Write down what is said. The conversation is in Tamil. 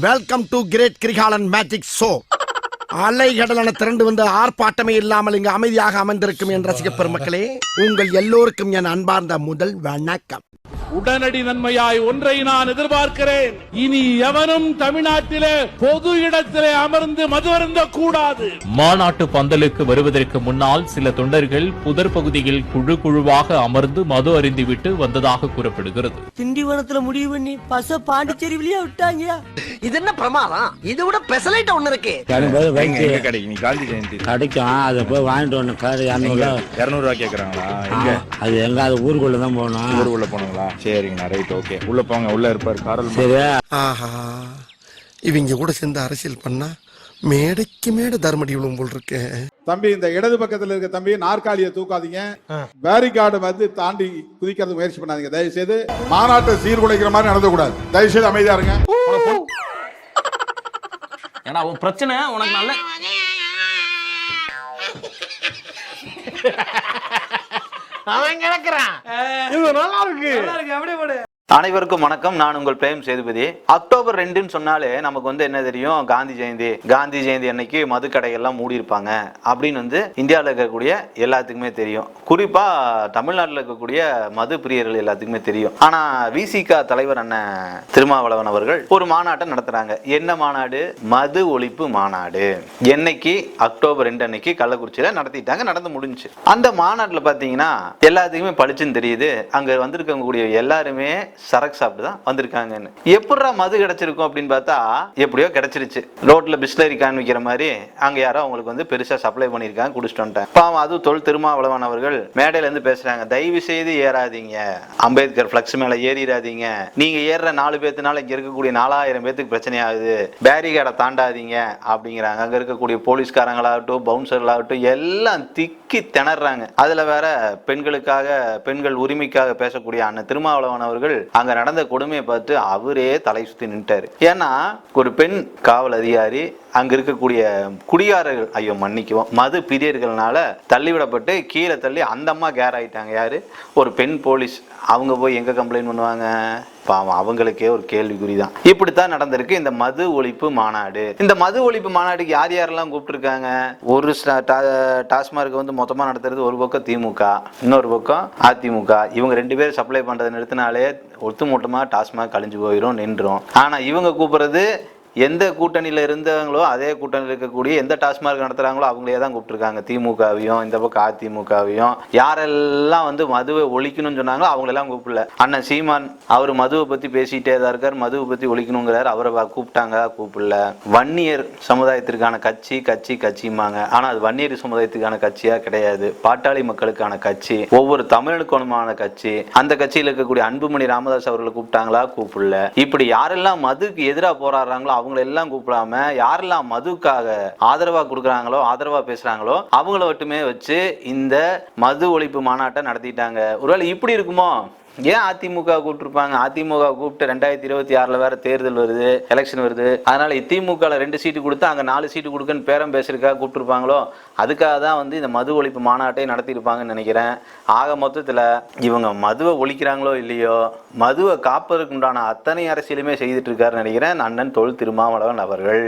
Welcome to great Kirikalan magic show. அலைகடலான திரண்டு வந்து ஆர்ப்பாட்டமே இல்லாமல் இங்கு அமைதியாக அமர்ந்திருக்கும் என் ரசிக பெருமக்களே, உங்கள் எல்லோருக்கும் என் அன்பார்ந்த முதல் வணக்கம். உடனடி நன்மையாய் ஒன்றை நான் எதிர்பார்க்கிறேன். இனி எவனும் தமிழ்நாட்டிலே பொது இடத்திலே அமர்ந்து மது அருந்த கூடாது. மாநாட்டு பந்தலுக்கு வருவதற்கு முன்னால் சில தொண்டர்கள் புதர் பகுதியில் குழு குழுவாக அமர்ந்து மது அருந்திவிட்டு வந்ததாக கூறப்படுகிறது. திண்டிவனத்துல முடிவு பண்ணி பச பாண்டிச்சேரியிலேயே விட்டாங்க. இது என்ன பிரமாதம்? இது விட பெசலைட் ஒண்ணு இருக்கு. கிடைக்கும், அதை போய் வாங்கிட்டு வரணும். கார் 200 கேக்குறாங்களா? எங்க அது எங்க? அது ஊருக்குள்ள தான் போகணும். ஊருக்குள்ள போனங்களா? சரிங்கண்ணா, ரைட், ஓகே. உள்ள போங்க, உள்ள இருப்பாரு காரல். சரி. ஆஹா, இவங்க கூட சேர்ந்து அரசியல் பண்ணா மேடைக்கு மேடை தர்மடி விழும் போல் இருக்கு. தம்பி, இந்த இடது பக்கத்துல இருக்க தம்பி நாற்காலியை தூக்காதீங்க. பேரிகார்டு வந்து தாண்டி குதிக்கிறது முயற்சி பண்ணாதீங்க. தயவு செய்து மாநாட்டை சீர்குலைக்கிற மாதிரி நடந்து கூடாது. தயவு செய்து அமைதியா இருங்க. ஏன்னா உன் பிரச்சனை உனக்கு நல்ல அவன் கிடக்குறான். இது நல்லா இருக்கு. அப்படியே போடு. அனைவருக்கும் வணக்கம். நான் உங்கள் பிரேம் சேதுபதி. அக்டோபர் 2ன்னு சொன்னாலே நமக்கு வந்து என்ன தெரியும்? காந்தி ஜெயந்தி. காந்தி ஜெயந்தி அன்னைக்கு மதுக்கடைகள்லாம் மூடி இருப்பாங்க அப்படின்னு வந்து இந்தியாவில் இருக்கக்கூடிய எல்லாத்துக்குமே தெரியும். குறிப்பா தமிழ்நாட்டில் இருக்கக்கூடிய மது பிரியர்கள் எல்லாத்துக்குமே தெரியும். ஆனா விசிக தலைவர் அண்ணன் திருமாவளவன் அவர்கள் ஒரு மாநாட்டை நடத்துறாங்க. என்ன மாநாடு? மது ஒழிப்பு மாநாடு. என்னைக்கு? அக்டோபர் 2 அன்னைக்கு கள்ளக்குறிச்சியில நடத்திட்டாங்க. நடந்து முடிஞ்சு. அந்த மாநாட்டில் பாத்தீங்கன்னா எல்லாத்துக்குமே பளிச்சுன்னு தெரியுது, அங்க வந்திருக்கக்கூடிய எல்லாருமே சரக்கு சாப்பிட்டு தான் வந்திருக்காங்கன்னு. எப்படிரா மது கிடைச்சிருக்கும் அப்படின்னு பார்த்தா எப்படியோ கிடைச்சிருச்சு. ரோட்ல பிஸ்லரி கான் விற்கிற மாதிரி அங்க யாரோ அவங்களுக்கு வந்து பெருசா சப்ளை பண்ணிருக்காங்க, குடிச்சிட்டு வந்துட்டேன். பாவம் அது தொல் திருமாவளவன் அவர்கள் மேடையில இருந்து பேசுறாங்க. தயவு செய்து ஏறாதீங்க, அம்பேத்கர் பிளக்ஸ் மேல ஏறிடாதீங்க. நீங்க ஏறுற 4 பேத்துனால இங்க இருக்கக்கூடிய 4000 பேத்துக்கு பிரச்சனை ஆகுது. பேரிகார்டை தாண்டாதீங்க அப்படிங்கிறாங்க. அங்க இருக்கக்கூடிய போலீஸ்காரங்களாகட்டும் பவுன்சர்களாகட்டும் எல்லாம் திக்கி திணறாங்க. அதுல வேற பெண்களுக்காக, பெண்கள் உரிமைக்காக பேசக்கூடிய அண்ணன் திருமாவளவன் அவர்கள் அங்க நடந்த கொடுமையை பார்த்து அவரே தலை சுத்தி நின்ட்டாரு. ஏன்னா ஒரு பெண் காவல் அதிகாரி அங்க இருக்கக்கூடிய குடியாரர்கள், ஐயோ மன்னிக்குவோம், மது பிரியர்கள்னால தள்ளிவிடப்பட்டு கீழே தள்ளி அந்த அம்மா கேர் ஆயிட்டாங்க. யாரு? ஒரு பெண் போலீஸ். அவங்க போய் எங்க கம்ப்ளைண்ட் பண்ணுவாங்க? பாவம், அவங்களுக்கே ஒரு கேள்விக்குறிதான். இப்படித்தான் நடந்திருக்கு இந்த மது ஒழிப்பு மாநாடு. இந்த மது ஒழிப்பு மாநாடுக்கு யார் யாரெல்லாம் கூப்பிட்டுருக்காங்க? ஒரு டாஸ்மார்க் வந்து மொத்தமா நடத்துறது ஒரு பக்கம் திமுக, இன்னொரு பக்கம் அதிமுக. இவங்க 2 பேரும் சப்ளை பண்றதை நிறுத்தினாலே ஒட்டுமொத்தமா டாஸ்மாக் கழிஞ்சு போயிடும், நின்றும். ஆனா இவங்க கூப்பிடுறது எந்த கூட்டணியில இருந்தவங்களோ அதே கூட்டணியில் இருக்கக்கூடிய எந்த டாஸ்மார்க் நடத்துறாங்களோ அவங்களே தான் கூப்பிட்டுருக்காங்க. திமுகவையும் இந்த பக்கம் அதிமுகவையும். யாரெல்லாம் வந்து மதுவை ஒழிக்கணும்னு சொன்னாங்களோ அவங்களெல்லாம் கூப்பிடல. அண்ணன் சீமான் அவர் மதுவை பத்தி பேசிட்டே தான் இருக்கார், மதுவை பத்தி ஒழிக்கணுங்கிறார். அவரை கூப்பிட்டாங்க, கூப்பிடல. வன்னியர் சமுதாயத்திற்கான கட்சிம்பாங்க. ஆனா அது வன்னியர் சமுதாயத்துக்கான கட்சியா கிடையாது, பாட்டாளி மக்களுக்கான கட்சி, ஒவ்வொரு தமிழனுக்கான கட்சி. அந்த கட்சியில் இருக்கக்கூடிய அன்புமணி ராமதாஸ் அவர்களை கூப்பிட்டாங்களா? கூப்பிடல. இப்படி யாரெல்லாம் மதுக்கு எதிராக போராடுறாங்களோ அவங்களை எல்லாம் கூப்பிடாம யாரெல்லாம் மதுக்காக ஆதரவா கொடுக்குறாங்களோ, ஆதரவா பேசுறாங்களோ அவங்கள மட்டுமே வச்சு இந்த மது ஒழிப்பு மாநாட்டை நடத்திட்டாங்க. ஒருவேளை இப்படி இருக்குமோ? ஏன் அதிமுக கூப்பிட்டுருப்பாங்க? அதிமுக கூப்பிட்டு 2026 வேற தேர்தல் வருது, எலெக்ஷன் வருது. அதனால திமுக 2 சீட்டு கொடுத்து அங்க 4 சீட்டு கொடுக்குன்னு பேரம் பேசுறதுக்காக கூப்பிட்டுருப்பாங்களோ? அதுக்காக தான் வந்து இந்த மது ஒழிப்பு மாநாட்டை நடத்தியிருப்பாங்கன்னு நினைக்கிறேன். ஆக மொத்தத்துல இவங்க மதுவை ஒழிக்கிறாங்களோ இல்லையோ, மதுவை காப்பதற்கு உண்டான அத்தனை அரசியலுமே செய்துட்டு இருக்காருன்னு நினைக்கிறேன் அண்ணன் தொல் திருமாவளவன் அவர்கள்.